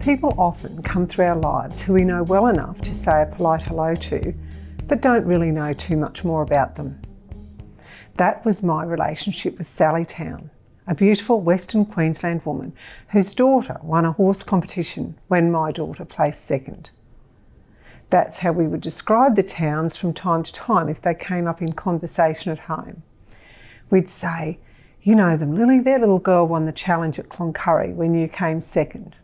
People often come through our lives who we know well enough to say a polite hello to, but don't really know too much more about them. That was my relationship with Sally Towne, a beautiful Western Queensland woman whose daughter won a horse competition when my daughter placed second. That's how we would describe the Townes from time to time if they came up in conversation at home. We'd say, "You know them, Lily, their little girl won the challenge at Cloncurry when you came second."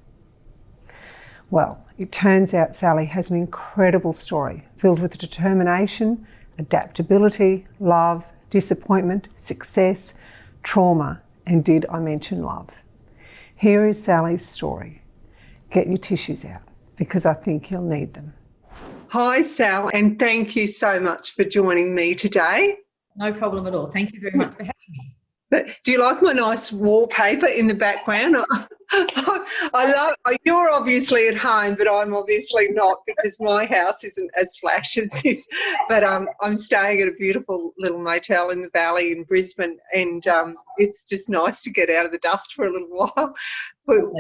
Well, it turns out Sally has an incredible story filled with determination, adaptability, love, disappointment, success, trauma, and did I mention love? Here is Sally's story. Get your tissues out because I think you'll need them. Hi, Sal, and thank you so much for joining me today. No problem at all. Thank you very much for having me. Do you like my nice wallpaper in the background? You're obviously at home, but I'm obviously not because my house isn't as flash as this. But I'm staying at a beautiful little motel in the valley in Brisbane, and it's just nice to get out of the dust for a little while.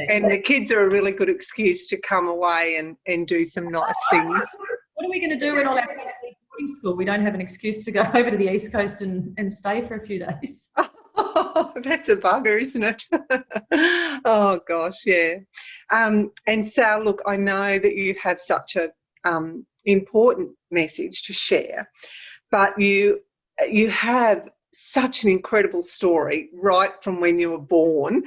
And the kids are a really good excuse to come away and do some nice things. What are we going to do when all our kids leave boarding school? We don't have an excuse to go over to the East Coast and stay for a few days. Oh, that's a bugger, isn't it? Oh, gosh, yeah. And Sal, look, I know that you have such a important message to share, but you have such an incredible story right from when you were born.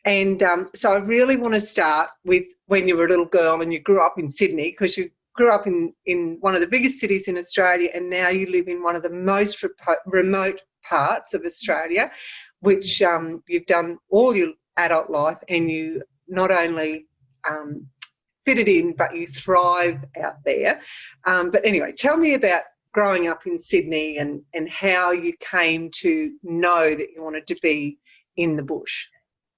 And so I really want to start with when you were a little girl and you grew up in Sydney, because you grew up in one of the biggest cities in Australia, and now you live in one of the most remote parts of Australia, which you've done all your adult life, and you not only fit it in, but you thrive out there. But anyway, tell me about growing up in Sydney and how you came to know that you wanted to be in the bush.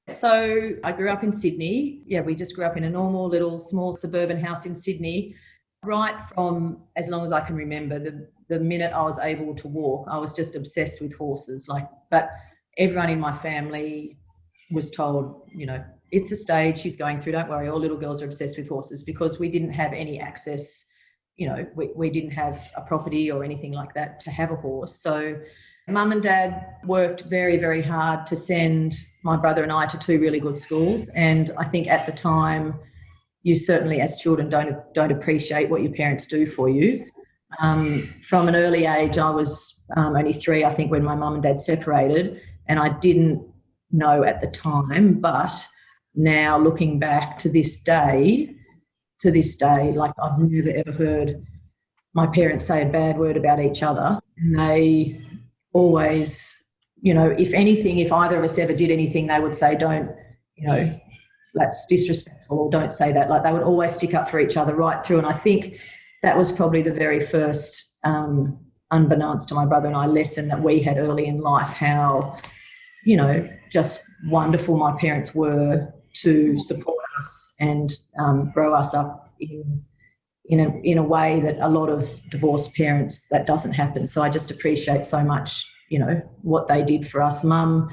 So I grew up in Sydney. Yeah, we just grew up in a normal little small suburban house in Sydney. Right from as long as I can remember, the minute I was able to walk, I was just obsessed with horses. But everyone in my family was told, it's a stage she's going through, don't worry, all little girls are obsessed with horses, because we didn't have any access, we didn't have a property or anything like that to have a horse. So Mum and Dad worked very, very hard to send my brother and I to two really good schools. And I think at the time, you certainly as children don't appreciate what your parents do for you. From an early age, I was only 3, I think, when my mum and dad separated, and I didn't know at the time, but now looking back to this day, like I've never ever heard my parents say a bad word about each other. And they always, if anything, if either of us ever did anything, they would say, don't, that's disrespectful, or don't say that. Like, they would always stick up for each other right through. And I think that was probably the very first, unbeknownst to my brother and I, lesson that we had early in life, how, just wonderful my parents were to support us and grow us up in a way that a lot of divorced parents, that doesn't happen. So I just appreciate so much, what they did for us. Mum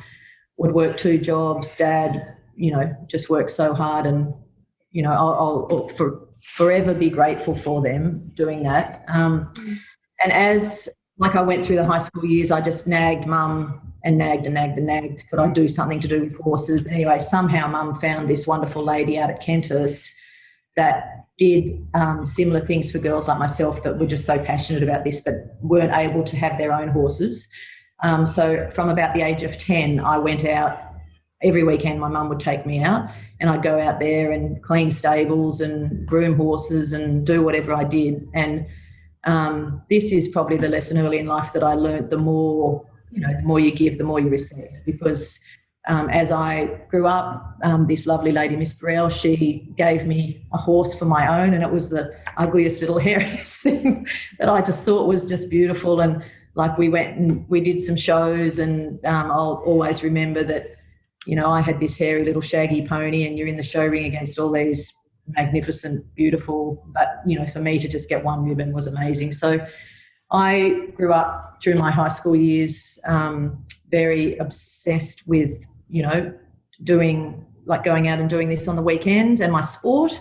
would work 2 jobs, Dad, just worked so hard, and, I'll forever be grateful for them doing that. And as I went through the high school years, I just nagged Mum and nagged. Could I do something to do with horses? Anyway, somehow Mum found this wonderful lady out at Kenthurst that did similar things for girls like myself that were just so passionate about this but weren't able to have their own horses. So from about the age of 10, I went out every weekend. My mum would take me out, and I'd go out there and clean stables and groom horses and do whatever I did. And this is probably the lesson early in life that I learnt: the more you give, the more you receive. Because as I grew up, this lovely lady, Miss Burrell, she gave me a horse for my own, and it was the ugliest little hairiest thing that I just thought was just beautiful. And we went and we did some shows, and I'll always remember that, I had this hairy little shaggy pony, and you're in the show ring against all these magnificent, beautiful, but, for me to just get one ribbon was amazing. So I grew up through my high school years very obsessed with, doing like going out and doing this on the weekends, and my sport.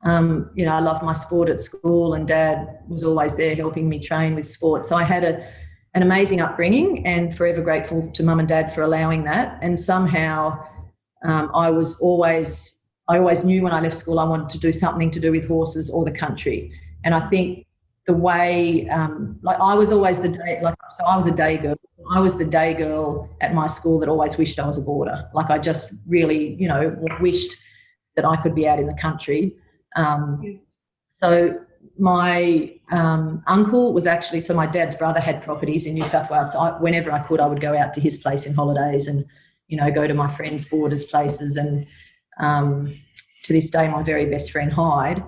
You know, I loved my sport at school, and Dad was always there helping me train with sport. So I had an amazing upbringing, and forever grateful to Mum and Dad for allowing that. And somehow I always knew when I left school I wanted to do something to do with horses or the country. And I think the way, like I was always so I was a day girl. I was the day girl at my school that always wished I was a boarder. Like I just really, you know, wished that I could be out in the country. So my uncle was actually, so my dad's brother had properties in New South Wales. So whenever I could, I would go out to his place in holidays and, you know, go to my friends' boarders' places. And to this day, my very best friend, Hyde,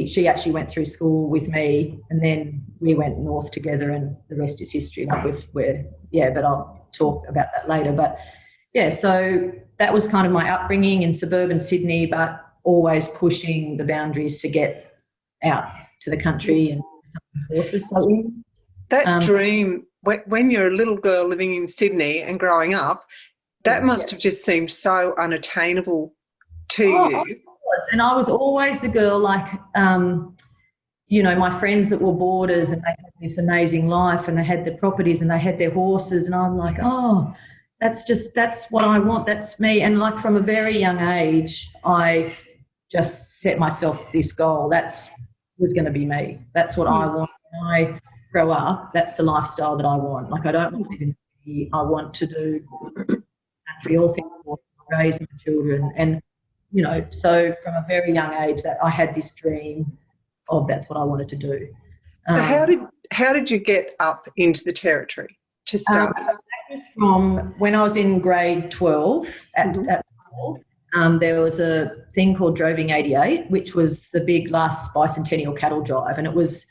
she actually went through school with me, and then we went north together, and the rest is history. But I'll talk about that later. But yeah, so that was kind of my upbringing in suburban Sydney, but always pushing the boundaries to get out to the country and horses. So that dream, when you're a little girl living in Sydney and growing up, that must have just seemed so unattainable to you. And I was always the girl, like, you know, my friends that were boarders, and they had this amazing life, and they had their properties and they had their horses, and I'm like, oh, that's what I want. That's me. And like from a very young age, I just set myself this goal. Was going to be me. That's what I want. When I grow up, that's the lifestyle that I want. Like I don't want to live in Sydney. I want to do country, all things, raise my children. And, you know, so from a very young age that I had this dream of that's what I wanted to do. So how did you get up into the Territory to start? That was from when I was in grade 12 at school. There was a thing called Droving 88, which was the big last bicentennial cattle drive, and it was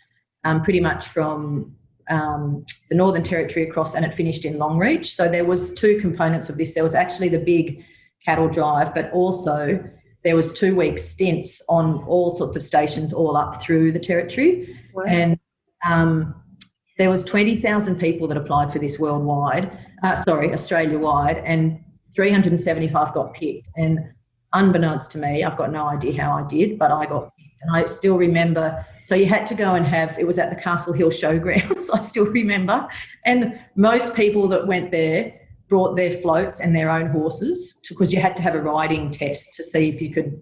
pretty much from the Northern Territory across, and it finished in Longreach. So there was two components of this. There was actually the big cattle drive, but also there was 2 week stints on all sorts of stations all up through the Territory. Wow. And there was 20,000 people that applied for this Australia-wide, and 375 got picked. And unbeknownst to me, I've got no idea how I did, but I got picked. And I still remember, so you had to go and it was at the Castle Hill Showgrounds, I still remember. And most people that went there brought their floats and their own horses, because you had to have a riding test to see if you could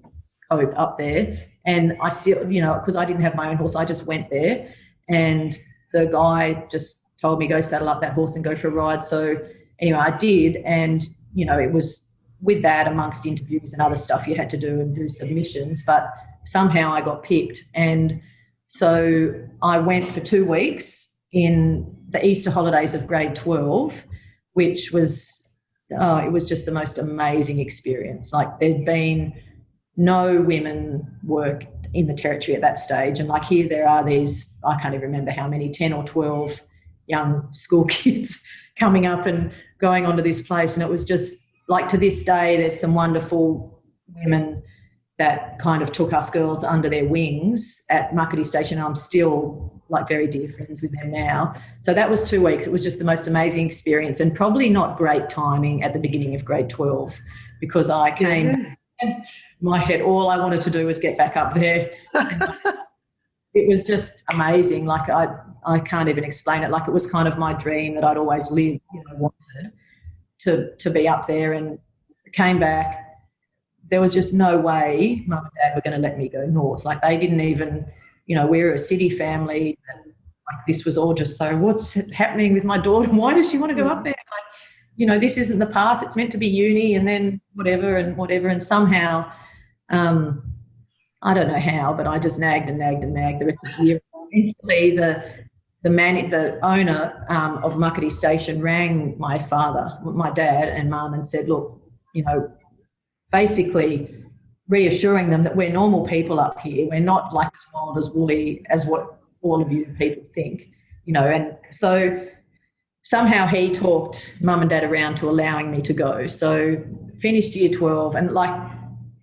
cope up there. And I still, you know, because I didn't have my own horse, I just went there, and the guy just told me, go saddle up that horse and go for a ride. So anyway, I did, and, you know, it was with that, amongst interviews and other stuff you had to do and do submissions, but somehow I got picked. And so I went for 2 weeks in the Easter holidays of grade 12, which was, it was just the most amazing experience. Like there'd been no women work in the Territory at that stage. And like here there are these, I can't even remember how many, 10 or 12 young school kids coming up and going onto this place. And it was just like, to this day, there's some wonderful women that kind of took us girls under their wings at Gogo Station. I'm still like very dear friends with them now. So that was 2 weeks. It was just the most amazing experience, and probably not great timing at the beginning of grade 12, because I came and my head, all I wanted to do was get back up there. It was just amazing. Like I can't even explain it. Like it was kind of my dream that I'd always lived, you know, wanted to be up there, and came back. There was just no way Mum and Dad were going to let me go north. Like they didn't even, you know, we're a city family, and like this was all just so, what's happening with my daughter? Why does she want to go up there? Like, you know, this isn't the path. It's meant to be uni, and then whatever. And somehow, I don't know how, but I just nagged and nagged and nagged the rest of the year. Eventually, the owner of Muckety Station rang my father, my dad and Mum, and said, look, you know, basically reassuring them that we're normal people up here. We're not like as wild as woolly as what all of you people think, you know. And so somehow he talked Mum and Dad around to allowing me to go. So finished year 12, and like,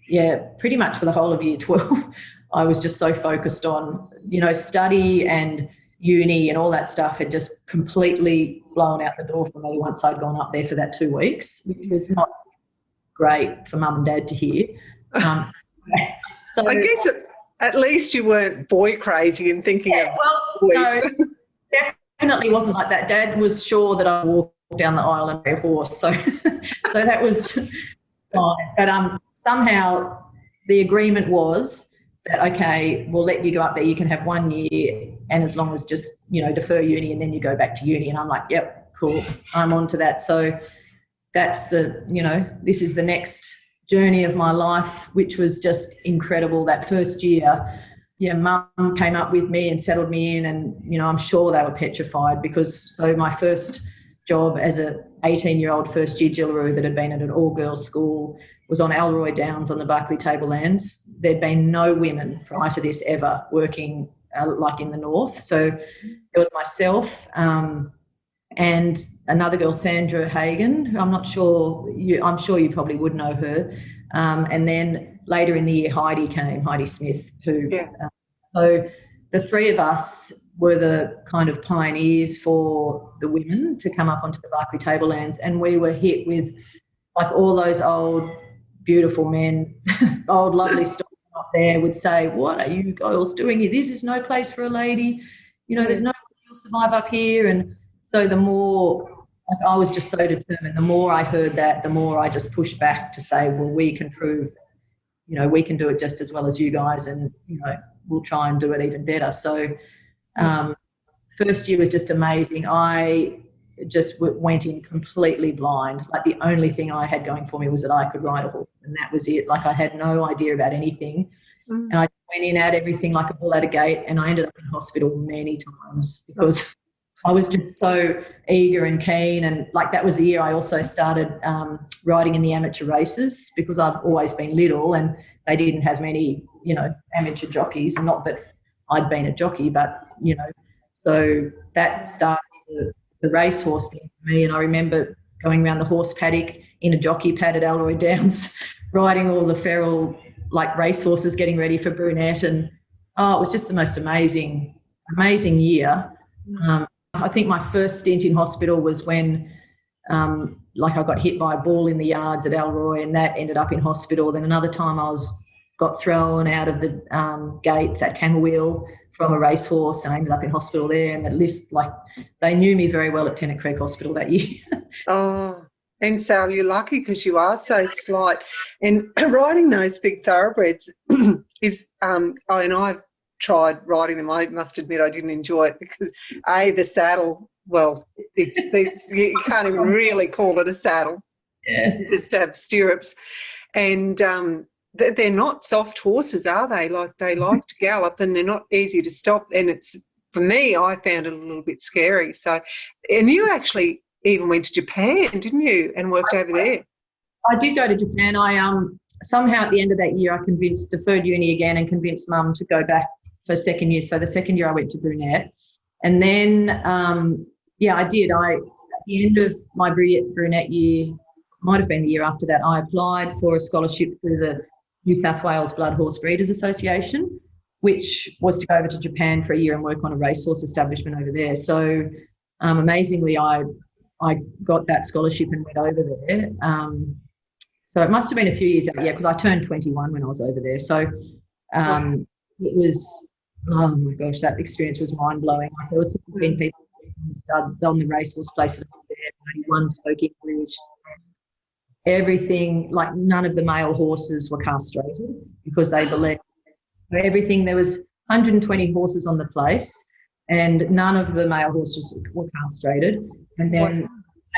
yeah, pretty much for the whole of year 12, I was just so focused on, you know, study and uni and all that stuff had just completely blown out the door for me once I'd gone up there for that 2 weeks, which was not great for mum and dad to hear. So I guess at least you weren't boy crazy and thinking of boys. No, definitely wasn't like that. Dad was sure that I walked down the aisle and rode a horse, so that was fine. But somehow the agreement was that, okay, we'll let you go up there. You can have 1 year, and as long as just, defer uni and then you go back to uni. And I'm like, yep, cool, I'm on to that. So that's this is the next journey of my life, which was just incredible. That first year, mum came up with me and settled me in, and, I'm sure they were petrified because my first job as a 18-year-old first-year Jillaroo that had been at an all-girls school was on Alroy Downs on the Barkly Tablelands. There'd been no women prior to this ever working like in the north. So there was myself and another girl, Sandra Hagan, who I'm sure you probably would know her. And then later in the year, Heidi Smith, who so the three of us were the kind of pioneers for the women to come up onto the Barkly Tablelands, and we were hit with like all those old beautiful men, old lovely stories up there would say, what are you girls doing here? This is no place for a lady. There's no way you'll survive up here. And so the more, I was just so determined, the more I heard that, the more I just pushed back to say, well, we can prove, we can do it just as well as you guys, and, we'll try and do it even better. So first year was just amazing. I just went in completely blind. Like the only thing I had going for me was that I could ride a horse, and that was it. Like I had no idea about anything. And I went in at everything like a bull at a gate, and I ended up in hospital many times because I was just so eager and keen. And like that was the year I also started riding in the amateur races, because I've always been little and they didn't have many, amateur jockeys. Not that I'd been a jockey, but, so that started the racehorse thing for me. And I remember going around the horse paddock in a jockey pad at Alroy Downs, riding all the feral like racehorses, getting ready for brunette. And it was just the most amazing year. I think my first stint in hospital was when I got hit by a ball in the yards at Alroy, and that ended up in hospital. Then another time I got thrown out of the gates at Camberwell from a racehorse, and I ended up in hospital there. And at least they knew me very well at Tennant Creek Hospital that year. Oh, and Sal, you're lucky because you are so slight. And riding those big thoroughbreds is, and I've tried riding them. I must admit I didn't enjoy it because, the saddle, well, it's you can't even really call it a saddle. Yeah. You just have stirrups. And they're not soft horses, are they? They like to gallop, and they're not easy to stop. And it's, for me, I found it a little bit scary. So, and you actually even went to Japan, didn't you, and worked over there? I did go to Japan. I somehow at the end of that year I deferred uni again and convinced Mum to go back for second year. So the second year I went to brunette. And then, I did. At the end of my brunette year, might have been the year after that, I applied for a scholarship through the New South Wales Blood Horse Breeders Association, which was to go over to Japan for a year and work on a racehorse establishment over there. So amazingly, I got that scholarship and went over there. So it must have been a few years out, because I turned 21 when I was over there. So it was, oh my gosh, that experience was mind-blowing. There were 17 people on the racehorse place that I was there. Only one spoke English. Everything, none of the male horses were castrated because they believed everything. There was 120 horses on the place, and none of the male horses were castrated. And then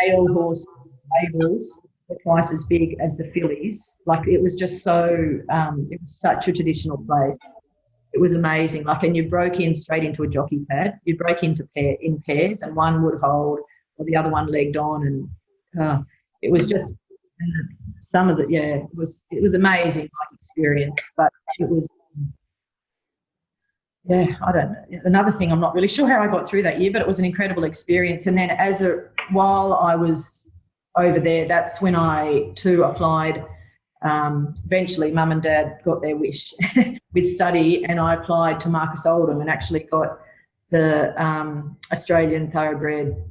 male horse stables were twice as big as the fillies. It was just so, it was such a traditional place. It was amazing. And you broke in straight into a jockey pad. You broke in pairs, and one would hold or the other one legged on. And it was just some of it was amazing experience. But it was, I don't know. Another thing, I'm not really sure how I got through that year, but it was an incredible experience. And then while I was over there, that's when I too applied. Eventually, Mum and Dad got their wish with study, and I applied to Marcus Oldham and actually got the Australian Thoroughbred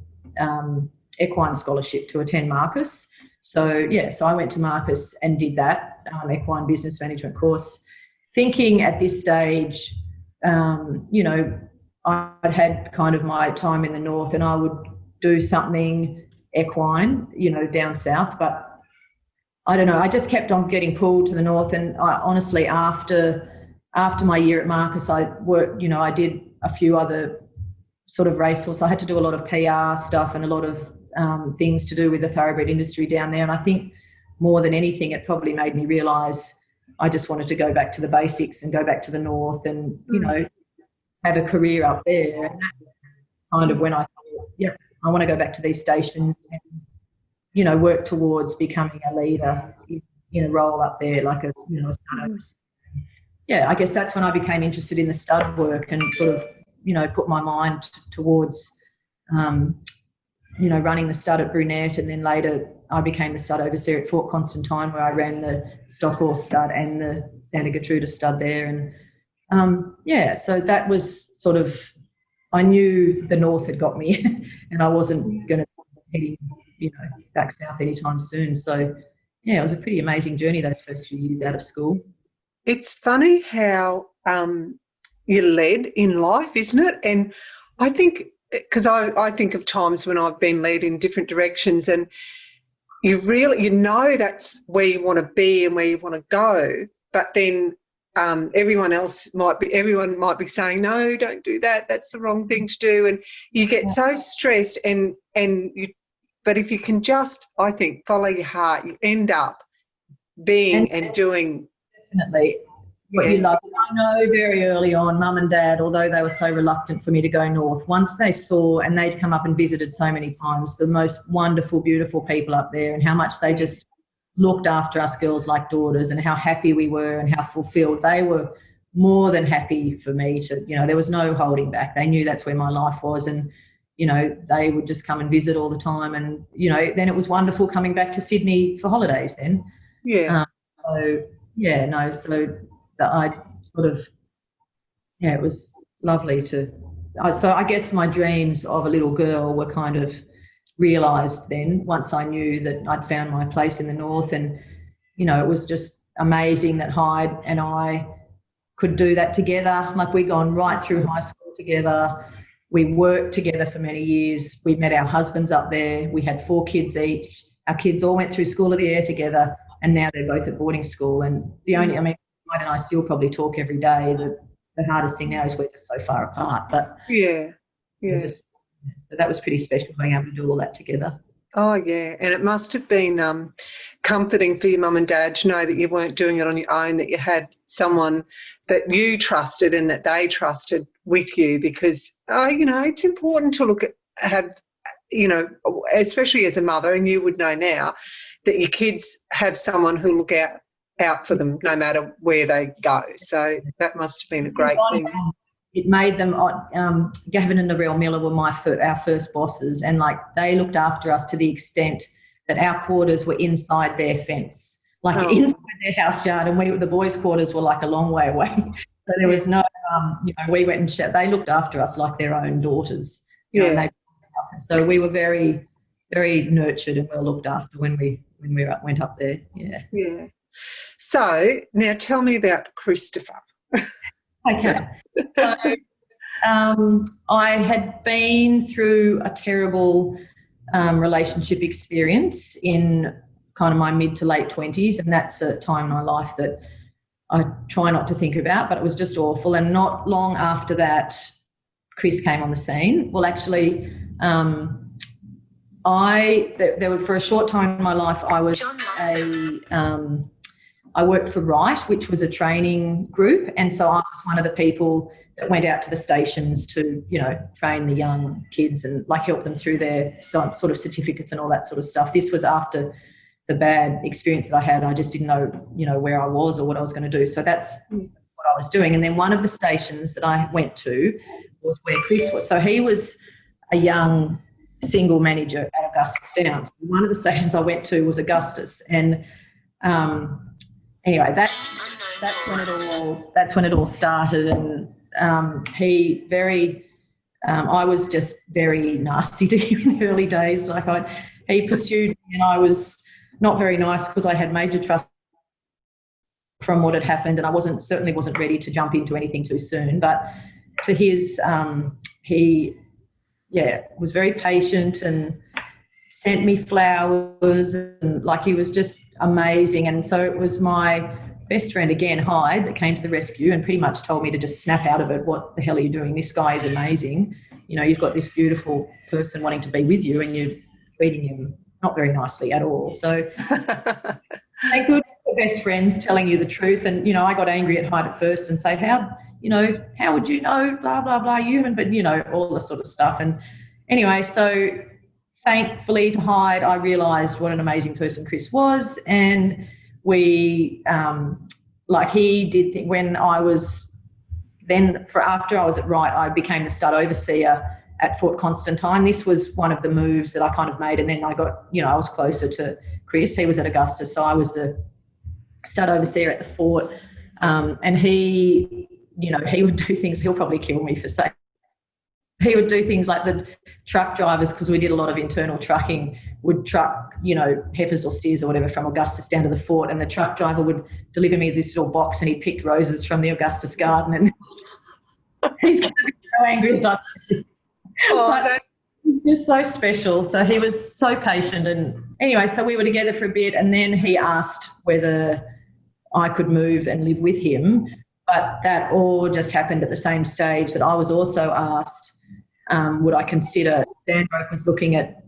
Equine Scholarship to attend Marcus. So I went to Marcus and did that equine business management course, thinking at this stage, I'd had kind of my time in the north and I would do something equine, down south. But I don't know, I just kept on getting pulled to the north. And I honestly, after my year at Marcus, I worked, I did a few other sort of racehorse. I had to do a lot of PR stuff and a lot of things to do with the thoroughbred industry down there. And I think more than anything, it probably made me realise I just wanted to go back to the basics and go back to the north and, have a career up there. And that's kind of when I thought, I want to go back to these stations and, work towards becoming a leader in a role up there, like a stud. I guess that's when I became interested in the stud work and sort of, put my mind towards, running the stud at Brunette, and then later I became the stud overseer at Fort Constantine, where I ran the stock horse stud and the Santa Gertruda stud there. And so that was sort of, I knew the north had got me and I wasn't going to be heading, back south anytime soon. So, it was a pretty amazing journey those first few years out of school. It's funny how you're led in life, isn't it? And I think, because I think of times when I've been led in different directions and you really, that's where you want to be and where you want to go, but then everyone might be saying, no, don't do that, that's the wrong thing to do, and you get so stressed but if you can just, I think, follow your heart, you end up being and doing. Definitely what you love. I know very early on, Mum and Dad, although they were so reluctant for me to go north, once they saw, and they'd come up and visited so many times, the most wonderful, beautiful people up there, and how much they just looked after us girls like daughters, and how happy we were and how fulfilled. They were more than happy for me to, there was no holding back. They knew that's where my life was, and, they would just come and visit all the time. And, then it was wonderful coming back to Sydney for holidays then. Yeah. So I sort of, it was lovely to, so I guess my dreams of a little girl were kind of realised then once I knew that I'd found my place in the north. And, it was just amazing that Hyde and I could do that together. Like, we'd gone right through high school together. We worked together for many years. We met our husbands up there. We had 4 kids each. Our kids all went through School of the Air together, and now they're both at boarding school. And Hyde and I still probably talk every day. The hardest thing now is we're just so far apart. But so that was pretty special, being able to do all that together. Oh, yeah, and it must have been comforting for your mum and dad to know that you weren't doing it on your own, that you had someone that you trusted and that they trusted with you, because, it's important to especially as a mother, and you would know now, that your kids have someone who look out for them no matter where they go. So that must have been a great thing. It made them, Gavin and Narelle Miller were our first bosses, and they looked after us to the extent that our quarters were inside their fence, inside their house yard, and the boys' quarters were a long way away. So there was no, we went and they looked after us like their own daughters. So we were very, very nurtured and well looked after when we went up there. Yeah. Yeah. So now tell me about Christopher. Okay. So, I had been through a terrible relationship experience in kind of my mid to late 20s, and that's a time in my life that I try not to think about, but it was just awful. And not long after that, Chris came on the scene. Well, actually, for a short time in my life, I worked for Wright, which was a training group, and so I was one of the people that went out to the stations to, train the young kids and help them through their sort of certificates and all that sort of stuff. This was after the bad experience that I had. I just didn't know, where I was or what I was going to do. So that's what I was doing. And then one of the stations that I went to was where Chris was. So he was a young single manager at Augustus Downs. One of the stations I went to was Augustus, and anyway, that's when it all started. And I was just very nasty to him in the early days. He pursued me, and I was not very nice because I had major trust from what had happened, and I certainly wasn't ready to jump into anything too soon. But to his, he was very patient and sent me flowers, and like, he was just amazing. And so it was my best friend again, Hyde, that came to the rescue and pretty much told me to just snap out of it. What the hell are you doing? This guy is amazing. You know, you've got this beautiful person wanting to be with you and you're treating him not very nicely at all. So thank goodness for best friends telling you the truth. And, you know, I got angry at Hyde at first and say, how would you know, blah, blah, blah, you haven't, but, you know, all this sort of stuff. And anyway, so thankfully to Hyde, I realised what an amazing person Chris was. And we, he did, when I was after I was at Wright, I became the stud overseer at Fort Constantine. This was one of the moves that I kind of made, and then I got, I was closer to Chris. He was at Augusta, so I was the stud overseer at the fort. And he, he would do things, he'll probably kill me for saying, he would do things like the truck drivers, because we did a lot of internal trucking, would truck, heifers or steers or whatever from Augustus down to the fort, and the truck driver would deliver me this little box, and he picked roses from the Augustus garden, and he's going to be so angry about this. But he's just so special. So he was so patient. And anyway, so we were together for a bit, and then he asked whether I could move and live with him. But that all just happened at the same stage that I was also asked, would I consider, Sandroke was looking at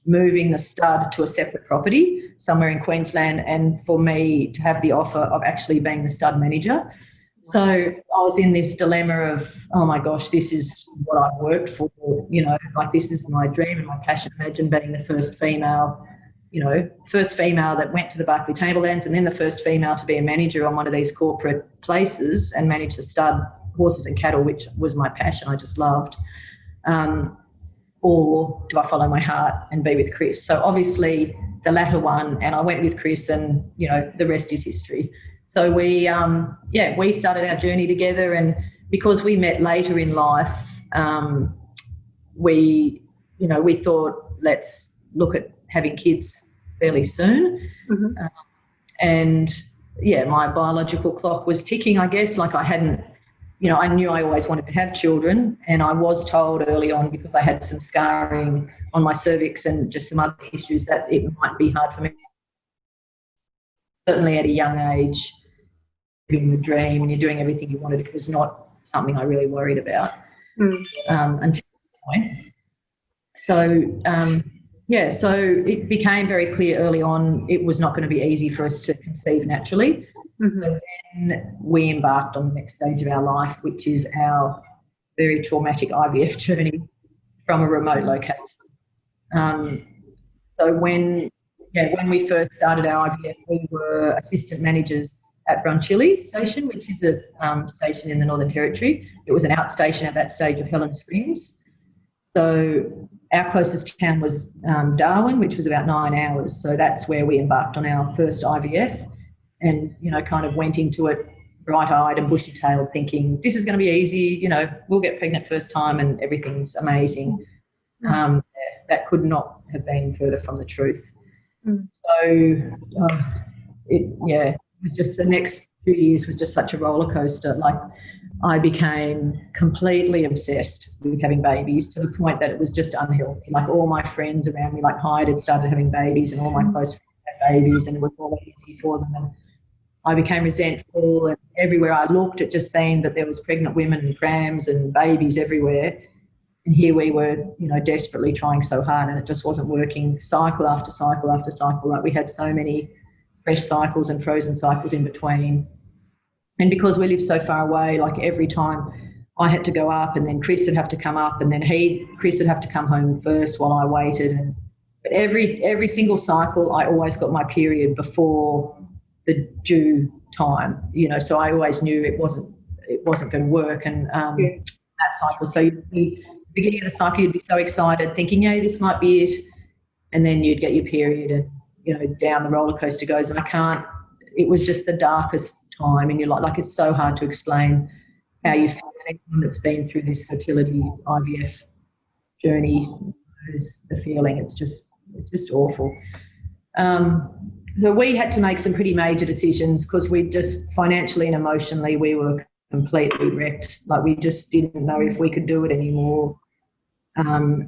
moving the stud to a separate property somewhere in Queensland, and for me to have the offer of actually being the stud manager. So I was in this dilemma of, oh my gosh, this is what I've worked for, this is my dream and my passion. Imagine being the first female that went to the Barkly Tablelands, and then the first female to be a manager on one of these corporate places and manage the stud horses and cattle, which was my passion, I just loved. Or do I follow my heart and be with Chris? So obviously the latter one, and I went with Chris, and, the rest is history. So we started our journey together, and because we met later in life, we thought, let's look at having kids fairly soon. Mm-hmm. My biological clock was ticking, I guess. Like, I hadn't, I knew I always wanted to have children, and I was told early on, because I had some scarring on my cervix and just some other issues, that it might be hard for me. Certainly at a young age, living the dream and you're doing everything you wanted, it was not something I really worried about until that point. So, so it became very clear early on it was not going to be easy for us to conceive naturally. Mm-hmm. So then we embarked on the next stage of our life, which is our very traumatic IVF journey from a remote location. So when we first started our IVF, we were assistant managers at Brunchilli Station, which is a station in the Northern Territory. It was an outstation at that stage of Helen Springs. So our closest town was Darwin, which was about 9 hours. So that's where we embarked on our first IVF, and, kind of went into it bright-eyed and bushy-tailed, thinking this is going to be easy, we'll get pregnant first time and everything's amazing. That could not have been further from the truth. So it was just, the next 2 years was just such a roller coaster. Like, I became completely obsessed with having babies, to the point that it was just unhealthy. Like, all my friends around me, like Hyde, had started having babies, and all my close friends had babies, and it was all easy for them. And I became resentful, and everywhere I looked, it just seemed that there was pregnant women and prams and babies everywhere. And here we were, desperately trying so hard, and it just wasn't working. Cycle after cycle after cycle. Like, we had so many fresh cycles and frozen cycles in between. And because we lived so far away, like, every time I had to go up, and then Chris would have to come up, and then Chris would have to come home first while I waited. But every single cycle, I always got my period before the due time, so I always knew it wasn't going to work. And that cycle, so the beginning of the cycle, you'd be so excited, thinking, this might be it, and then you'd get your period, and down the roller coaster goes. And it was just the darkest time, and you're like it's so hard to explain how you feel. Anyone that's been through this fertility IVF journey knows the feeling. It's just awful. So we had to make some pretty major decisions because we just financially and emotionally we were completely wrecked. Like we just didn't know if we could do it anymore.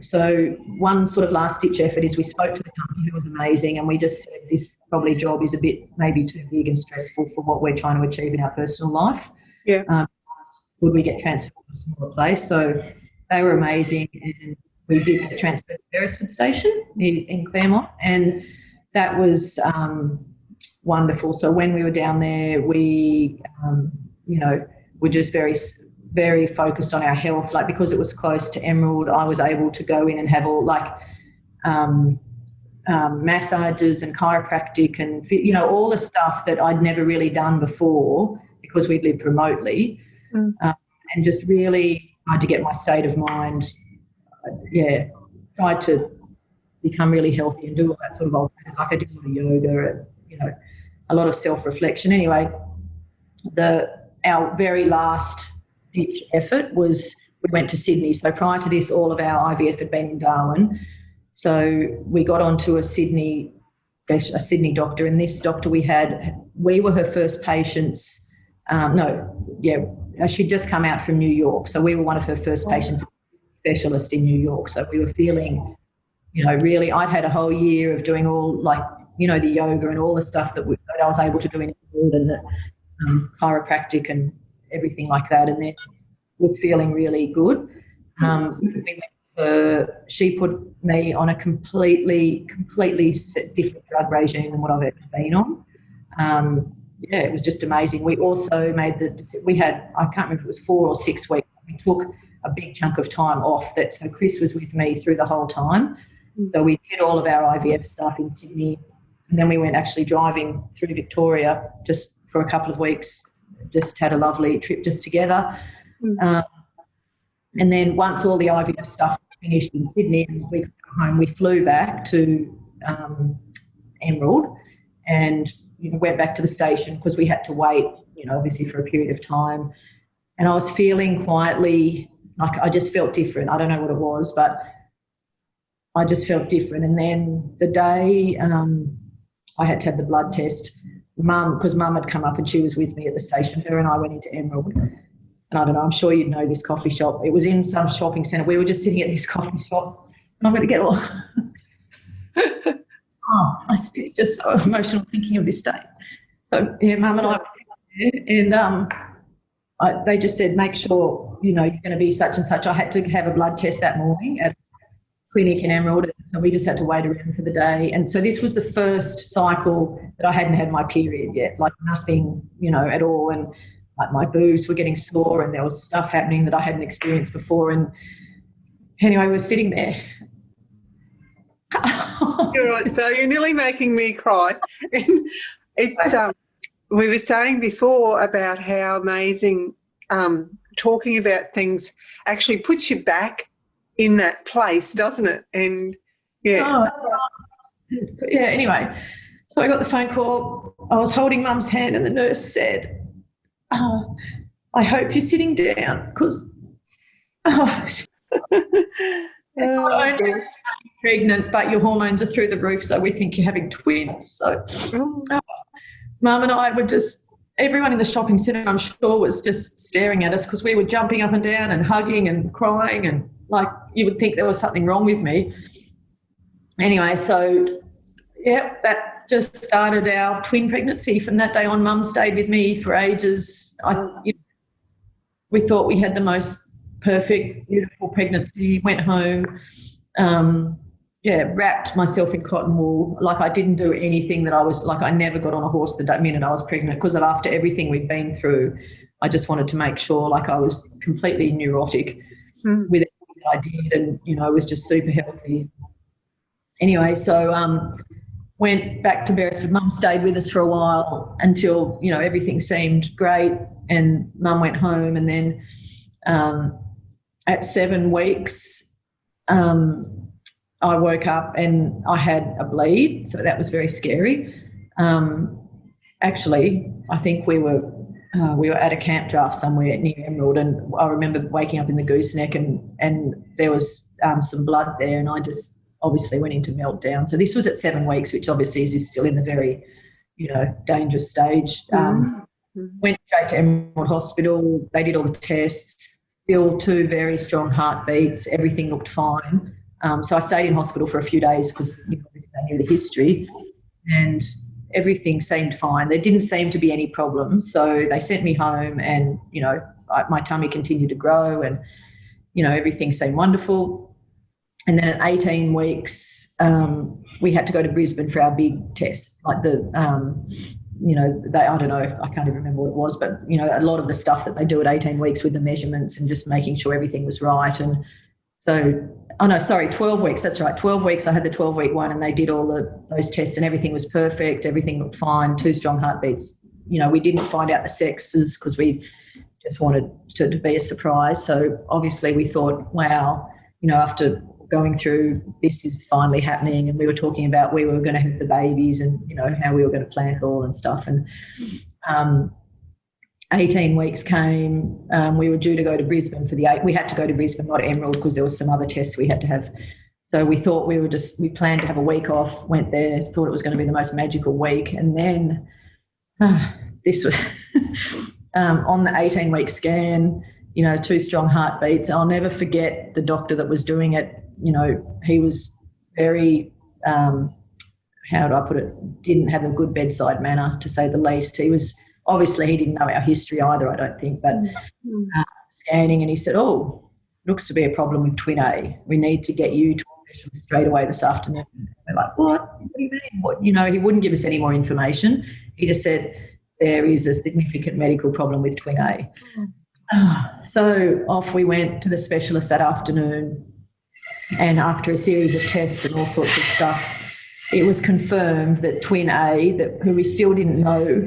So one sort of last-ditch effort is we spoke to the company, who was amazing, and we just said this probably job is a bit maybe too big and stressful for what we're trying to achieve in our personal life. Yeah. Would we get transferred to a smaller place? So they were amazing, and we did get transferred to Beresford Station in Claremont, and that was wonderful. So when we were down there, we, were just very, very focused on our health. Like because it was close to Emerald, I was able to go in and have all massages and chiropractic and, all the stuff that I'd never really done before because we'd lived remotely. And just really tried to get my state of mind, tried to become really healthy and do all that sort of alternative. Like I did a lot of yoga and, a lot of self-reflection. Anyway, our very last ditch effort was we went to Sydney. So prior to this, all of our IVF had been in Darwin. So we got onto a Sydney doctor, and this doctor we were her first patients. She'd just come out from New York. So we were one of her first patients, specialist in New York. So we were feeling, really, I'd had a whole year of doing all the yoga and all the stuff that I was able to do in England, and the chiropractic and everything like that, and then was feeling really good. She put me on a completely different drug regime than what I've ever been on. It was just amazing. We also I can't remember if it was 4 or 6 weeks. We took a big chunk of time off so Chris was with me through the whole time. So we did all of our IVF stuff in Sydney, and then we went actually driving through Victoria just for a couple of weeks, just had a lovely trip just together. And then once all the IVF stuff finished in Sydney and we could go home, we flew back to Emerald and went back to the station because we had to wait, obviously for a period of time. And I was feeling quietly, like I just felt different. I don't know what it was, but I just felt different. And then the day I had to have the blood test, because Mum had come up and she was with me at the station. Her and I went into Emerald. And I don't know, I'm sure you'd know this coffee shop. It was in some shopping centre. We were just sitting at this coffee shop. And I'm going to get all... it's just so emotional thinking of this day. So, Mum and I were sitting there, and they just said, make sure, you're going to be such and such. I had to have a blood test that morning at a clinic in Emerald, so we just had to wait around for the day. And so this was the first cycle that I hadn't had my period yet, like nothing, at all. And like my boobs were getting sore and there was stuff happening that I hadn't experienced before. And anyway, we were sitting there. You're right. So you're nearly making me cry. It's we were saying before about how amazing talking about things actually puts you back in that place, doesn't it? And anyway, so I got the phone call. I was holding Mum's hand and the nurse said, I hope you're sitting down because not only are you pregnant, but your hormones are through the roof, so we think you're having twins. So Mum and I were just, everyone in the shopping centre, I'm sure, was just staring at us because we were jumping up and down and hugging and crying, and like you would think there was something wrong with me. Anyway, so that just started our twin pregnancy. From that day on, Mum stayed with me for ages. We thought we had the most perfect, beautiful pregnancy, went home, wrapped myself in cotton wool. Like I didn't do anything that I never got on a horse the minute I was pregnant, because after everything we'd been through, I just wanted to make sure like I was completely neurotic with everything that I did, and, I was just super healthy. Anyway, so went back to Beresford. Mum stayed with us for a while until, everything seemed great, and Mum went home, and then at 7 weeks, I woke up and I had a bleed, so that was very scary. Actually, I think we were at a camp draft somewhere near Emerald, and I remember waking up in the gooseneck and there was some blood there, and I just obviously went into meltdown. So this was at 7 weeks, which obviously is still in the very, dangerous stage. Went straight to Emerald Hospital. They did all the tests. Still 2 very strong heartbeats. Everything looked fine. So I stayed in hospital for a few days because obviously they knew the history, and everything seemed fine. There didn't seem to be any problems. So they sent me home, and my tummy continued to grow, and everything seemed wonderful. And then at 18 weeks, we had to go to Brisbane for our big test, like I don't know, I can't even remember what it was, but, a lot of the stuff that they do at 18 weeks with the measurements and just making sure everything was right. And so, 12 weeks, that's right, 12 weeks, I had the 12-week one, and they did all those tests and everything was perfect, everything looked fine, 2 strong heartbeats. We didn't find out the sexes because we just wanted to be a surprise. So obviously we thought, wow, after going through this is finally happening, and we were talking about we were going to have the babies and how we were going to plan it all and stuff. And 18 weeks came. We were due to go to Brisbane for we had to go to Brisbane, not Emerald, because there was some other tests we had to have. So we thought we planned to have a week off, went there, thought it was going to be the most magical week. And then this was on the 18-week scan, 2 strong heartbeats. I'll never forget the doctor that was doing it. He was very, how do I put it, didn't have a good bedside manner, to say the least. He didn't know our history either, I don't think, but scanning, and he said, oh, looks to be a problem with twin A. We need to get you to a specialist straight away this afternoon. We're like, what? What do you mean? What? He wouldn't give us any more information. He just said, there is a significant medical problem with twin A. So off we went to the specialist that afternoon, and after a series of tests and all sorts of stuff, it was confirmed that twin A, who we still didn't know,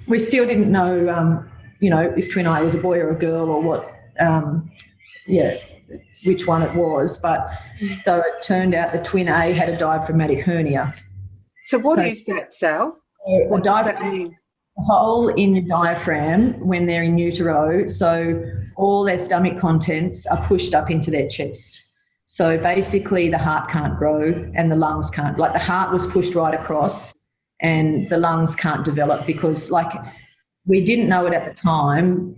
we still didn't know, if twin A was a boy or a girl or what, which one it was. But so it turned out that twin A had a diaphragmatic hernia. So what is that, Sal? What does that mean? A hole in the diaphragm when they're in utero, so all their stomach contents are pushed up into their chest. So basically the heart can't grow and the lungs can't. Like the heart was pushed right across and the lungs can't develop because, we didn't know it at the time,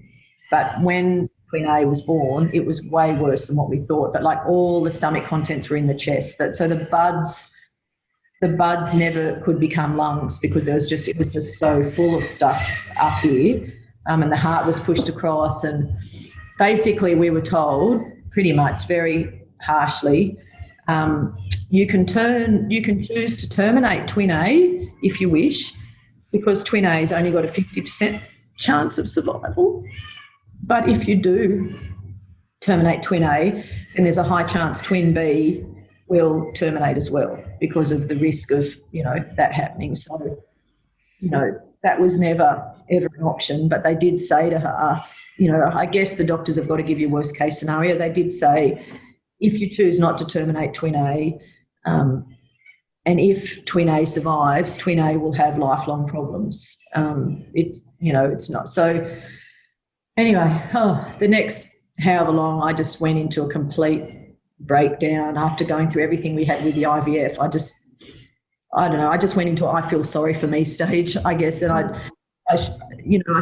but when Queen A was born, it was way worse than what we thought. But all the stomach contents were in the chest. So the buds never could become lungs because it was just so full of stuff up here, and the heart was pushed across. And basically we were told pretty much very harshly, you can choose to terminate twin A if you wish, because twin A's only got a 50% chance of survival. But if you do terminate twin A, then there's a high chance twin B will terminate as well because of the risk of, that happening. So, that was never, ever an option. But they did say to us, I guess the doctors have got to give you worst case scenario. They did say, if you choose not to terminate twin A, and if twin A survives, twin A will have lifelong problems. It's not. So anyway, the next however long, I just went into a complete breakdown after going through everything we had with the IVF. I don't know, I just went into I feel sorry for me stage, I guess. And I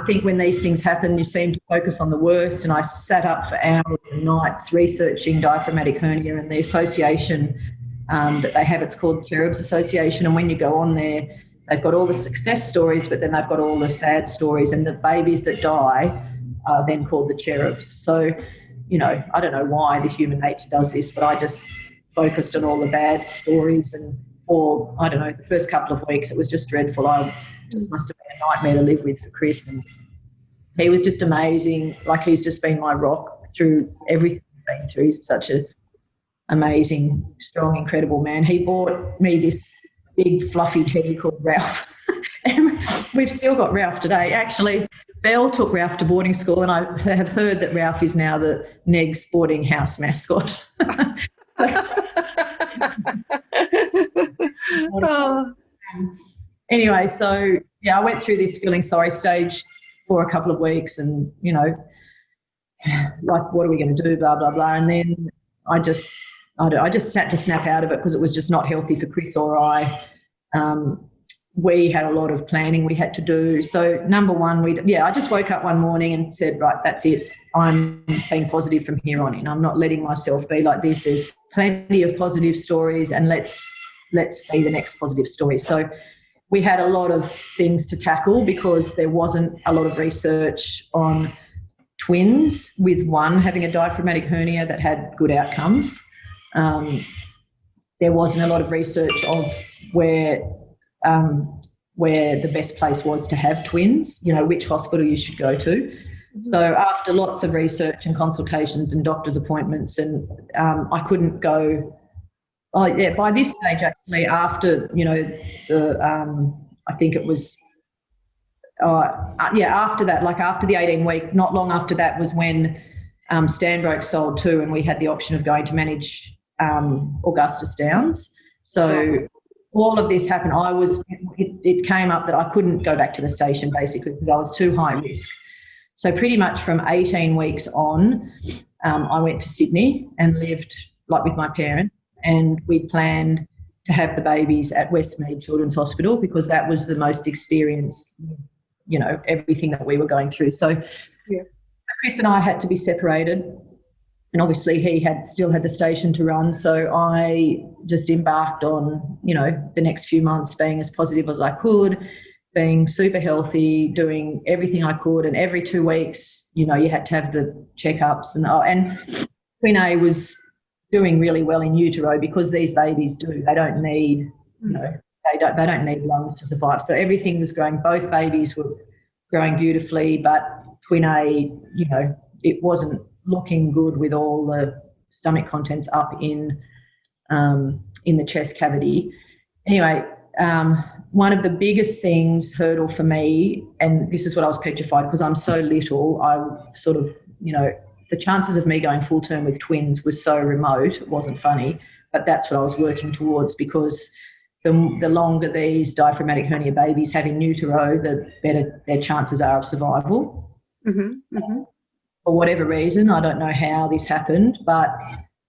think when these things happen, you seem to focus on the worst. And I sat up for hours and nights researching diaphragmatic hernia and the association that they have. It's called Cherubs Association. And when you go on there, they've got all the success stories, but then they've got all the sad stories. And the babies that die are then called the cherubs. So, I don't know why the human nature does this, but I just focused on all the bad stories. And for, the first couple of weeks, it was just dreadful. Just must have been a nightmare to live with for Chris. And he was just amazing. He's just been my rock through everything he's been through. He's such an amazing, strong, incredible man. He bought me this big fluffy teddy called Ralph. And we've still got Ralph today. Actually, Belle took Ralph to boarding school, and I have heard that Ralph is now the Neg's boarding house mascot. Anyway, so, I went through this feeling sorry stage for a couple of weeks, and, like, what are we going to do, blah, blah, blah. And then I just had to snap out of it because it was just not healthy for Chris or I. We had a lot of planning we had to do. So number one, I just woke up one morning and said, right, that's it. I'm being positive from here on in. I'm not letting myself be like this. There's plenty of positive stories, and let's be the next positive story. So we had a lot of things to tackle because there wasn't a lot of research on twins with one having a diaphragmatic hernia that had good outcomes. There wasn't a lot of research of where the best place was to have twins, which hospital you should go to. So after lots of research and consultations and doctor's appointments, and I couldn't go. Oh yeah, by this stage actually, after I think it was after that, like after the 18-week, not long after that was when Stanbroke sold too, and we had the option of going to manage Augustus Downs. So all of this happened. It came up that I couldn't go back to the station basically because I was too high risk. So pretty much from 18 weeks on, I went to Sydney and lived like with my parents, and we planned to have the babies at Westmead Children's Hospital because that was the most experienced, everything that we were going through. So Chris and I had to be separated, and obviously he still had the station to run. So I just embarked on, the next few months being as positive as I could, being super healthy, doing everything I could. And every 2 weeks, you had to have the checkups. And Queen A was doing really well in utero because these babies they don't need, they don't need lungs to survive. So everything was growing. Both babies were growing beautifully, but Twin A, it wasn't looking good with all the stomach contents up in the chest cavity. Anyway, one of the biggest hurdle for me, and this is what I was petrified because I'm so little, I sort of, the chances of me going full term with twins was so remote, it wasn't funny, but that's what I was working towards because the longer these diaphragmatic hernia babies have in utero, the better their chances are of survival. Mm-hmm, mm-hmm. For whatever reason, I don't know how this happened, but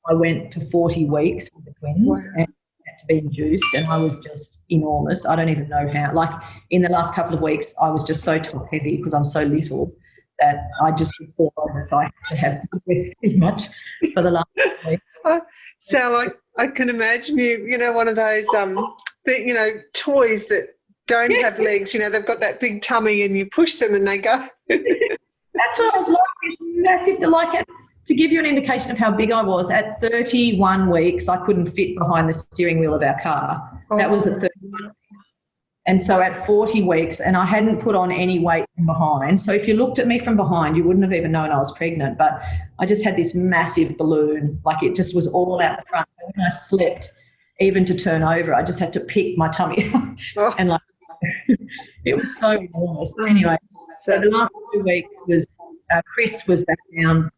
I went to 40 weeks with the twins and had to be induced, and I was just enormous. I don't even know how. Like in the last couple of weeks, I was just so top heavy because I'm so little that I just would fall over. So I had to have rest pretty much for the last week. So I can imagine you, one of those, toys that don't have legs. They've got that big tummy and you push them and they go. That's what I was like. It's massive. To give you an indication of how big I was, at 31 weeks, I couldn't fit behind the steering wheel of our car. That was at 31. And so at 40 weeks, and I hadn't put on any weight from behind. So if you looked at me from behind, you wouldn't have even known I was pregnant. But I just had this massive balloon, like it just was all out the front. And when I slept, even to turn over, I just had to pick my tummy up. And it was so enormous. Anyway, so the last 2 weeks was Chris was back down,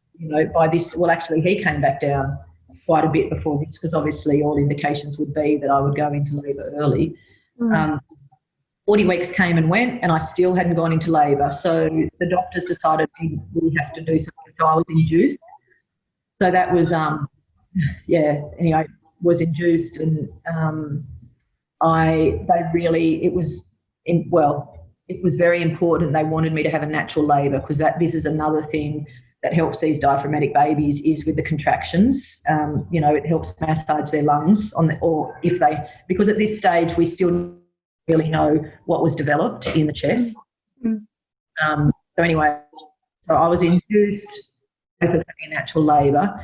by this. Well, actually, he came back down quite a bit before this because obviously all indications would be that I would go into labour early. 40 weeks came and went, and I still hadn't gone into labour. So the doctors decided we have to do something. So I was induced. So that was, anyway, was induced, and it was very important. They wanted me to have a natural labour because this is another thing that helps these diaphragmatic babies is with the contractions. It helps massage their lungs because at this stage we still really know what was developed in the chest. So anyway, I was induced for having a natural labour,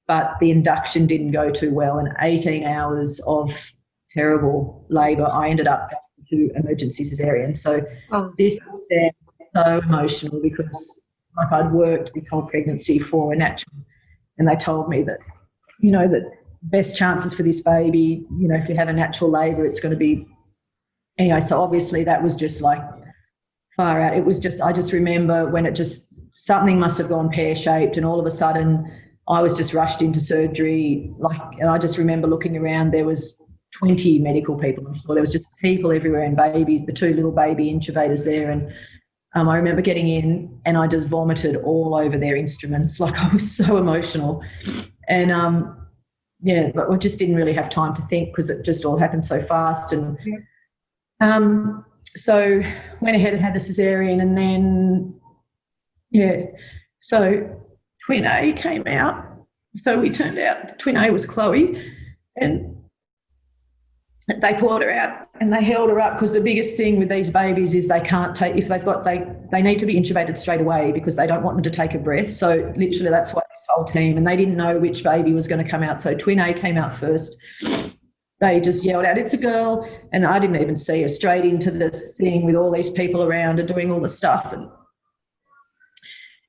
but the induction didn't go too well, and 18 hours of terrible labour, I ended up going to emergency Cesarean. So this was so emotional because I'd worked this whole pregnancy for a natural, and they told me that, that best chances for this baby, if you have a natural labour, it's going to be, anyway, so obviously that was just like far out. It was just, I just remember when something must have gone pear-shaped, and all of a sudden I was just rushed into surgery, and I just remember looking around, there was 20 medical people. I'm sure there was just people everywhere and babies, the 2 little baby incubators there, and I remember getting in and I just vomited all over their instruments. Like, I was so emotional. And, but we just didn't really have time to think because it just all happened so fast. And so went ahead and had the cesarean, and then, so twin A came out. So we turned out twin A was Chloe, and they pulled her out and they held her up, because the biggest thing with these babies is they can't take, if they've got, they need to be intubated straight away because they don't want them to take a breath. So literally that's why this whole team, and they didn't know which baby was going to come out. So twin A came out first. They just yelled out, "It's a girl." And I didn't even see her, straight into this thing with all these people around and doing all the stuff.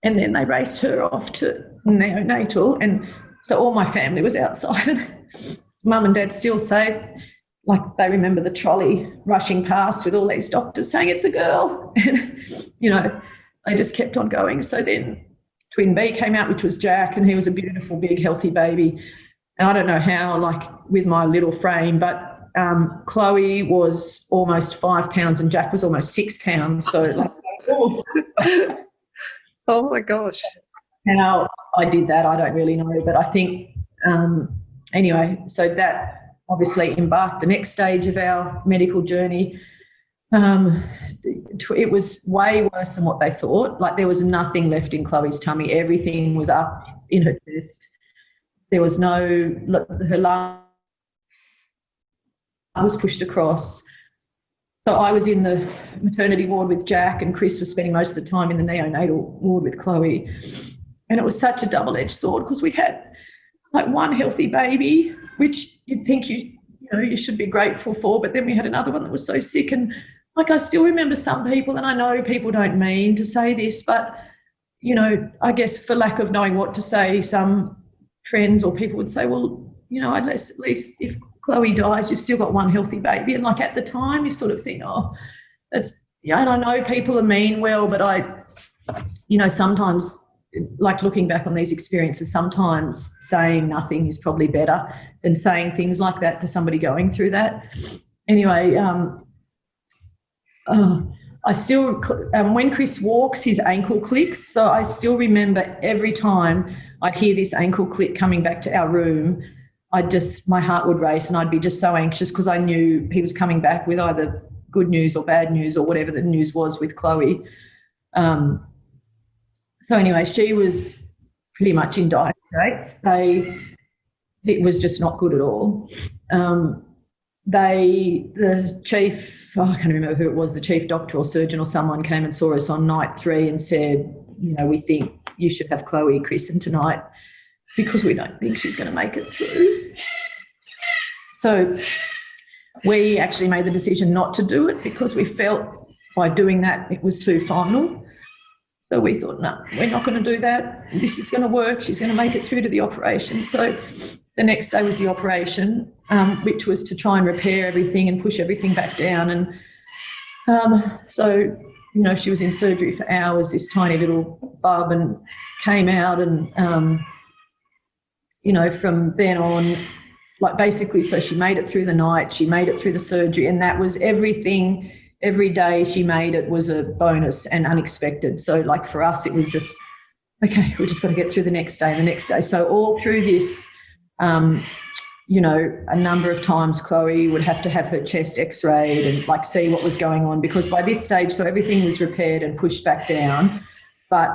And then they raced her off to neonatal. And so all my family was outside. And Mum and Dad still say, like, they remember the trolley rushing past with all these doctors saying, "It's a girl." And, they just kept on going. So then twin B came out, which was Jack, and he was a beautiful, big, healthy baby. And I don't know how, like, with my little frame, but Chloe was almost 5 pounds and Jack was almost 6 pounds. So, like, oh, my gosh. How I did that, I don't really know. But I think, anyway, so that obviously embarked the next stage of our medical journey. It was way worse than what they thought. Like, there was nothing left in Chloe's tummy. Everything was up in her chest. There was her lung was pushed across. So I was in the maternity ward with Jack, and Chris was spending most of the time in the neonatal ward with Chloe. And it was such a double-edged sword, because we had like one healthy baby, which you'd think you should be grateful for, but then we had another one that was so sick. And like, I still remember some people, and I know people don't mean to say this, but I guess for lack of knowing what to say, some friends or people would say, well, at least if Chloe dies, you've still got one healthy baby. And like, at the time you sort of think, oh, that's, and I know people are mean well, but sometimes, like, looking back on these experiences, sometimes saying nothing is probably better than saying things like that to somebody going through that. Anyway, I still, when Chris walks, his ankle clicks. So I still remember every time I'd hear this ankle click coming back to our room, my heart would race, and I'd be just so anxious, because I knew he was coming back with either good news or bad news, or whatever the news was with Chloe. So anyway, she was pretty much in dire straits. It was just not good at all. The chief, I can't remember who it was, the chief doctor or surgeon or someone came and saw us on night 3 and said, we think you should have Chloe christened tonight, because we don't think she's going to make it through. So we actually made the decision not to do it, because we felt by doing that it was too final. So we thought, no, we're not going to do that. This is going to work. She's going to make it through to the operation. So the next day was the operation, which was to try and repair everything and push everything back down. And so, she was in surgery for hours, this tiny little bub, and came out. And, from then on, like, basically, so she made it through the night, she made it through the surgery, and that was everything. Every day she made it was a bonus and unexpected. So, like, for us, it was just, okay, we just got to get through the next day and the next day. So all through this, a number of times Chloe would have to have her chest x-rayed and, like, see what was going on, because by this stage, so everything was repaired and pushed back down, but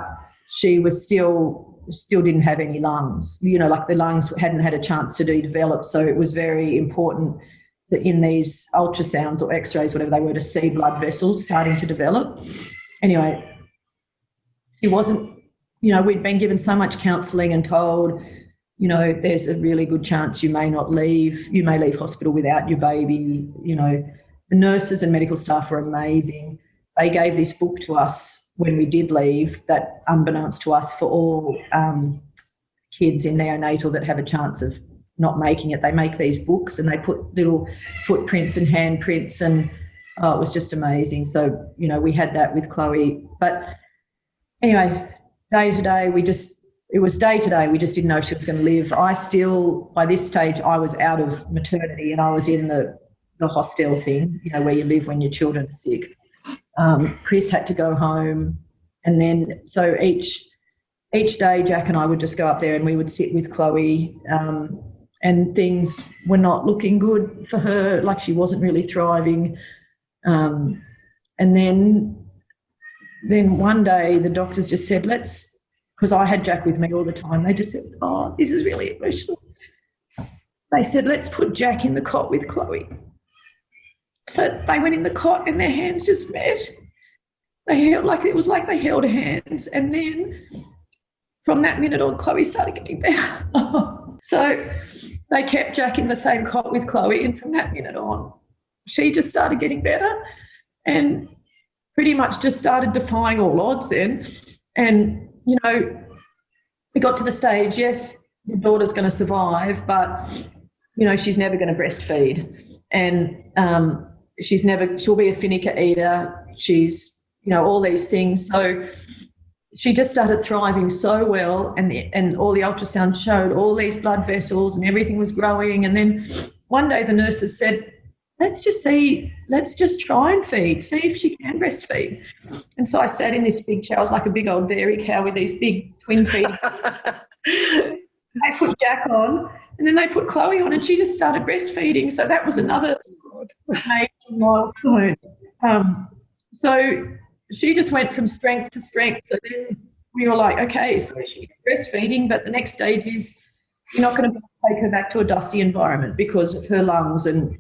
she was still didn't have any lungs. Like, the lungs hadn't had a chance to develop. So it was very important that in these ultrasounds or x-rays, whatever they were, to see blood vessels starting to develop. Anyway, she wasn't, we'd been given so much counselling and told, there's a really good chance you may leave hospital without your baby. The nurses and medical staff were amazing. They gave this book to us when we did leave, that, unbeknownst to us, for all kids in neonatal that have a chance of not making it, they make these books and they put little footprints and handprints, and it was just amazing. So, we had that with Chloe. But anyway, day to day, we just didn't know if she was going to live. By this stage, I was out of maternity and I was in the hostel thing, where you live when your children are sick. Chris had to go home. And then so each day Jack and I would just go up there and we would sit with Chloe, and things were not looking good for her, like she wasn't really thriving. And then one day the doctors just said, because I had Jack with me all the time, they just said, oh, this is really emotional. They said, let's put Jack in the cot with Chloe. So they went in the cot and their hands just met. It was like they held hands. And then from that minute on, Chloe started getting better. So they kept Jack in the same cot with Chloe, and from that minute on, she just started getting better and pretty much just started defying all odds then. And, you know, we got to the stage, yes, your daughter's going to survive, but, you know, she's never going to breastfeed. And she'll be a finicky eater. She's, you know, all these things. So she just started thriving so well, and all the ultrasound showed all these blood vessels and everything was growing. And then one day the nurses said, let's just try and feed, see if she can breastfeed. And so I sat in this big chair. I was like a big old dairy cow with these big twin feet. They put Jack on, and then they put Chloe on, and she just started breastfeeding. So that was another major milestone. So she just went from strength to strength. So then we were like, okay, so she's breastfeeding, but the next stage is you're not going to take her back to a dusty environment because of her lungs, and,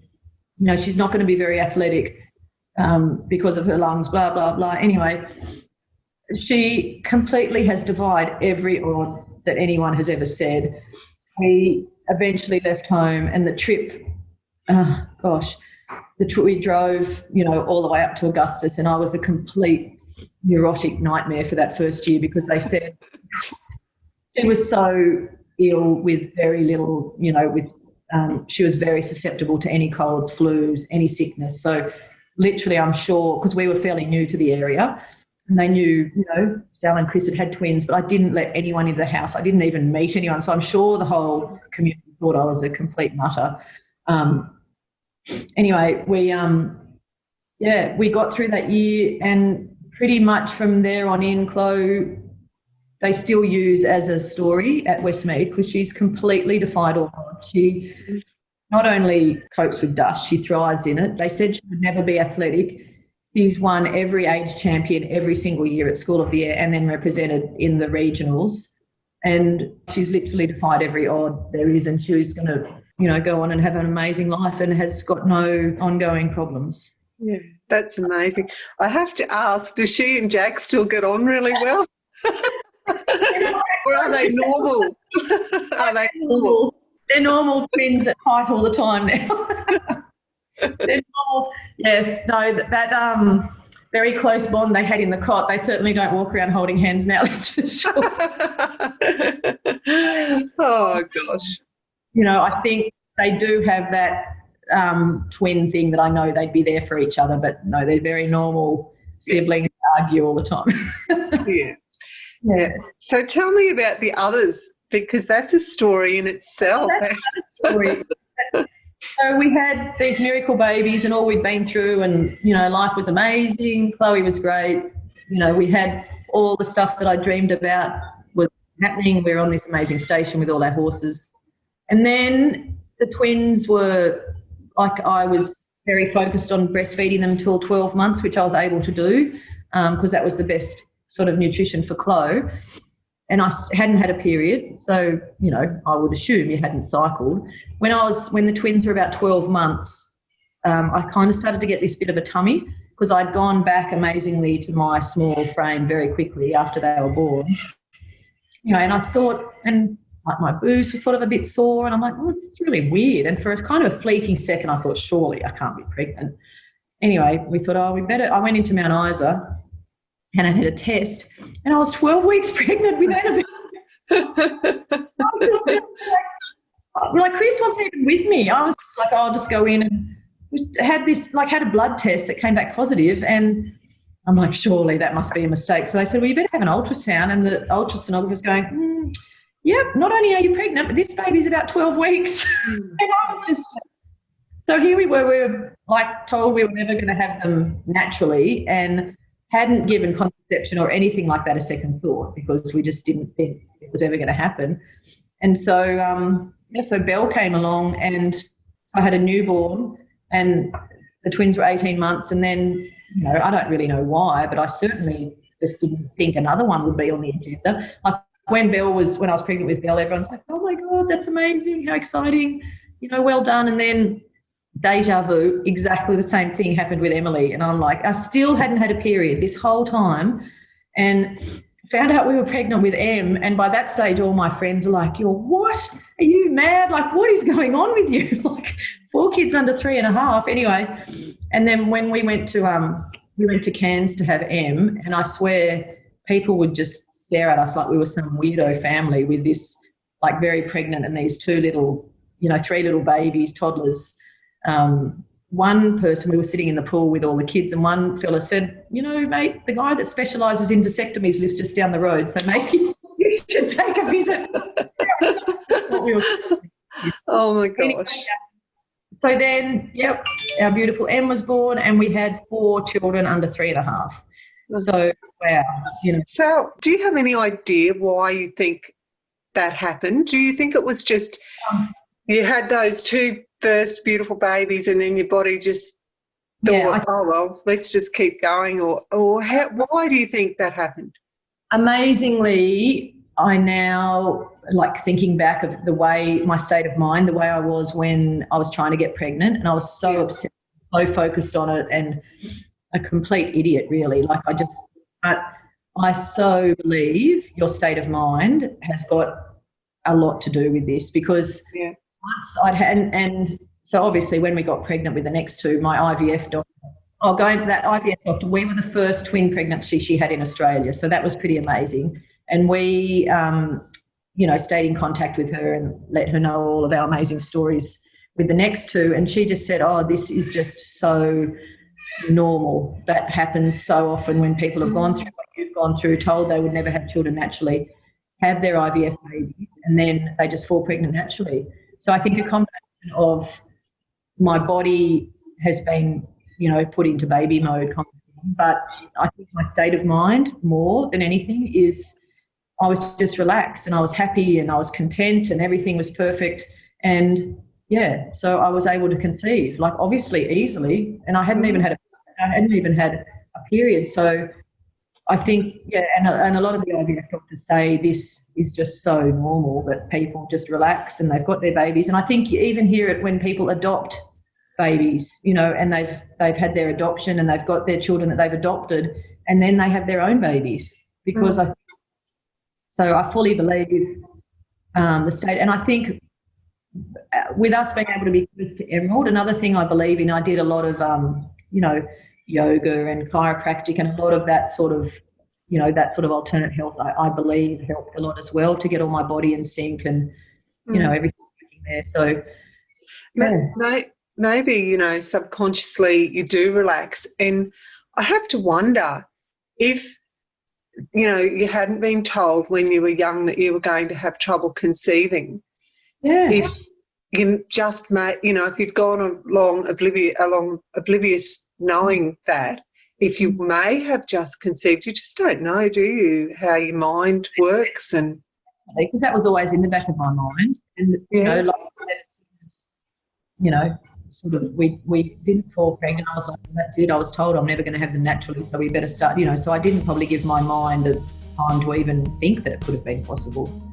you know, she's not going to be very athletic because of her lungs, blah, blah, blah. Anyway, she completely has defied every odd that anyone has ever said. We eventually left home, and the trip, we drove, you know, all the way up to Augustus, and I was a complete neurotic nightmare for that first year because they said she was so ill with very little, you know, she was very susceptible to any colds, flus, any sickness. So literally, I'm sure, because we were fairly new to the area, and they knew, you know, Sal and Chris had twins, but I didn't let anyone into the house. I didn't even meet anyone. So I'm sure the whole community thought I was a complete nutter. Anyway, we got through that year, and pretty much from there on in, Chloe, they still use as a story at Westmead because she's completely defied all odds. She not only copes with dust, she thrives in it. They said she would never be athletic. She's won every age champion every single year at School of the Year and then represented in the regionals. And she's literally defied every odd there is, and she's going to, you know, go on and have an amazing life and has got no ongoing problems. Yeah, that's amazing. I have to ask, does she and Jack still get on really well? Or are they normal? Are they normal? They're normal twins that fight all the time now. They're normal. Yes, no, that very close bond they had in the cot, they certainly don't walk around holding hands now, that's for sure. Oh, gosh. You know, I think they do have that twin thing that I know they'd be there for each other, but no, they're very normal siblings that argue all the time. Yeah. Yeah. So tell me about the others, because that's a story in itself. That's a story. So we had these miracle babies and all we'd been through, and, you know, life was amazing. Chloe was great. You know, we had all the stuff that I dreamed about was happening. We were on this amazing station with all our horses. And then the twins were, like, I was very focused on breastfeeding them till 12 months, which I was able to do because that was the best sort of nutrition for Chloe. And I hadn't had a period, so, you know, I would assume you hadn't cycled. When the twins were about 12 months, I kind of started to get this bit of a tummy because I'd gone back amazingly to my small frame very quickly after they were born. You know, and I thought, and like my boobs were sort of a bit sore, and I'm like, oh, this is really weird. And for a kind of a fleeting second, I thought, surely I can't be pregnant. Anyway, we thought, oh, we better. I went into Mount Isa and I had a test, and I was 12 weeks pregnant without a baby. Like, Chris wasn't even with me. I was just like, oh, I'll just go in, and we had a blood test that came back positive, and I'm like, surely that must be a mistake. So they said, well, you better have an ultrasound, and the ultrasonographer's going, yep, not only are you pregnant, but this baby's about 12 weeks. And I was just, So here we were like told we were never going to have them naturally, and hadn't given contraception or anything like that a second thought, because we just didn't think it was ever going to happen. And so, so Belle came along, and I had a newborn, and the twins were 18 months. And then, I don't really know why, but I certainly just didn't think another one would be on the agenda. Like when I was pregnant with Belle, everyone's like, oh my God, that's amazing. How exciting, well done. And then deja vu, exactly the same thing happened with Emily. And I'm like, I still hadn't had a period this whole time, and found out we were pregnant with Em. And by that stage, all my friends are like, you're what? Are you mad? Like, what is going on with you? Like 4 kids under 3.5. Anyway, and then when we went to Cairns to have Em, and I swear people would just stare at us like we were some weirdo family with this, like, very pregnant and these 3 little babies, toddlers. One person, we were sitting in the pool with all the kids, and one fella said, mate, the guy that specialises in vasectomies lives just down the road, so maybe you should take a visit. Oh my gosh. Anyway, so then, our beautiful Em was born, and we had 4 children under 3.5. So, wow. So do you have any idea why you think that happened? Do you think it was just you had those 2 first beautiful babies, and then your body just thought, oh, well, let's just keep going? Or why do you think that happened? Amazingly, I now, like, thinking back of the way, my state of mind, the way I was when I was trying to get pregnant, and I was so obsessed, so focused on it, and a complete idiot, really. Like, I so believe your state of mind has got a lot to do with this, because once I'd had, and so obviously when we got pregnant with the next 2, my IVF doctor, going to that IVF doctor, we were the first twin pregnancy she had in Australia, so that was pretty amazing. And we, stayed in contact with her and let her know all of our amazing stories with the next 2, and she just said, oh, this is just so normal. That happens so often when people have gone through what you've gone through, told they would never have children naturally, have their IVF babies, and then they just fall pregnant naturally. So I think a combination of my body has been, put into baby mode, but I think my state of mind more than anything is I was just relaxed, and I was happy, and I was content, and everything was perfect. And, so I was able to conceive, like, obviously easily, and I hadn't even had a period. So I think, and a lot of the IVF doctors say this is just so normal, that people just relax and they've got their babies. And I think you even hear it when people adopt babies, and they've had their adoption, and they've got their children that they've adopted, and then they have their own babies, because I fully believe the state. And I think with us being able to be close to Emerald, another thing I believe in, I did a lot of, yoga and chiropractic, and a lot of that sort of, alternate health, I believe helped a lot as well to get all my body in sync and, everything there. So, maybe, subconsciously you do relax. And I have to wonder if, you hadn't been told when you were young that you were going to have trouble conceiving. Yeah. If you just if you'd gone along oblivious knowing that, if you may have just conceived, you just don't know, do you, how your mind works? And because that was always in the back of my mind. And, like I said, sort of we didn't fall pregnant. I was like, that's it. I was told I'm never going to have them naturally, so we better start, so I didn't probably give my mind a time to even think that it could have been possible.